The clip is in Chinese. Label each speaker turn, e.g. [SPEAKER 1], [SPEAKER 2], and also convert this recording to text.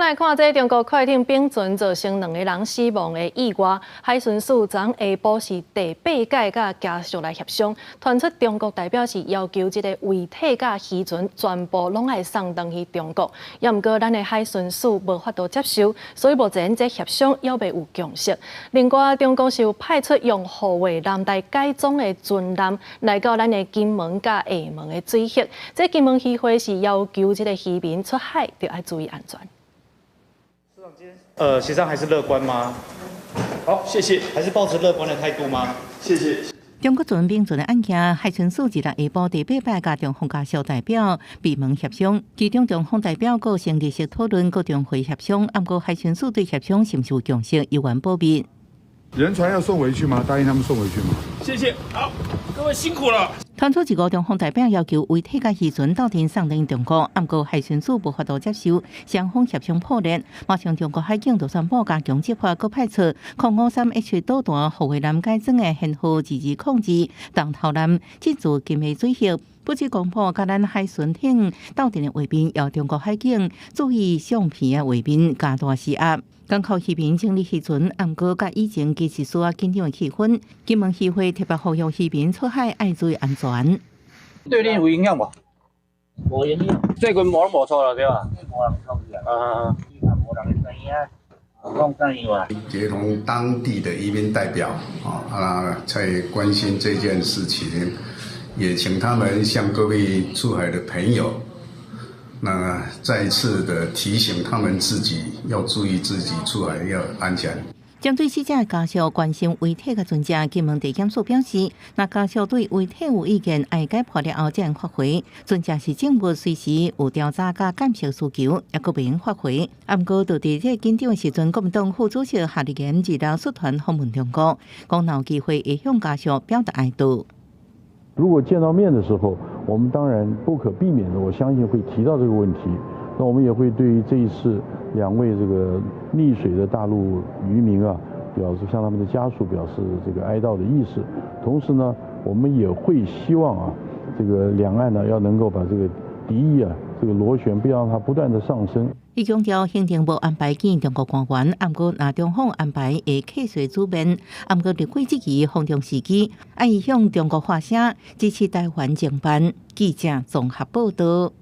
[SPEAKER 1] 来看这中国快艇并船造成2个人死亡的意外，海巡署昨下晡是第8届甲家属来协商，传出中国代表是要求这个遗体甲渔船全部拢爱送回去中国，也毋过咱的海巡署无法度接受，所以目前这协商还未有共识。另外，中国是有派出用护卫舰来改装的军舰来到咱的金门甲厦门的水域，这金门渔会是要求这个渔民出海就要注意安全。
[SPEAKER 2] 协商还是乐观吗？好，谢谢。还是抱持乐观的态度吗？谢谢。
[SPEAKER 3] 中国船并船的案件，海巡署日下晡第8摆甲中方家属代表闭门协商，其中中方代表个成立式讨论，个中会协商。不过海巡署对协商是不是有共识，有关保密。
[SPEAKER 4] 人船要送回去吗？答应他们送回去吗？
[SPEAKER 2] 谢谢。好，各位辛苦了。
[SPEAKER 3] 传出一个中方代表要求遗体甲渔船斗阵送回中国，不过海巡署无法度接受，双方协商破裂。马上中国海警就宣布加强执法，搁派出053H 导弹护卫舰改装的舷号自治控制东头舰进驻金门水域。不止公布，甲咱海巡艇斗阵的画面，要中国海警注意相片的画面加大施压。 港口渔民整理渔船，不过甲以前其实需要紧张的气氛。金门渔会特别呼吁渔民出海爱注意安全。
[SPEAKER 5] 对你有影响无？
[SPEAKER 6] 无影响，
[SPEAKER 5] 最近无错了对吧？
[SPEAKER 6] 无人冲去啊，无人的声音啊，讲生意话。
[SPEAKER 7] 协同当地的移民代表在关心这件事情，也请他们向各位出海的朋友。 那再一次的提醒他们自己要注意自己出海要安全。
[SPEAKER 3] 针对死者的家属关心遗体的专家，金门地检署表示，若家属对遗体有意见，爱解剖了后才能发回。专家是证物随时有调查甲监视需求，也搁未用发回。不过，就伫这紧张的时阵，国民党副主席夏立言日后率团访问中国，讲有机会会向家属表达哀悼。
[SPEAKER 4] 如果见到面的时候，我们当然不可避免的，我相信会提到这个问题。那我们也会对于这一次2位这个溺水的大陆渔民啊，向他们的家属表示这个哀悼的意思。同时呢，我们也会希望啊，这个两岸呢要能够把这个敌意啊，这个螺旋不要让它不断的上升。
[SPEAKER 3] 伊强调，行政部安排见中国官员，不过若中方安排会客随主便，不过立会质疑风中时机，爱向中国发声支持台湾政办。记者综合报道。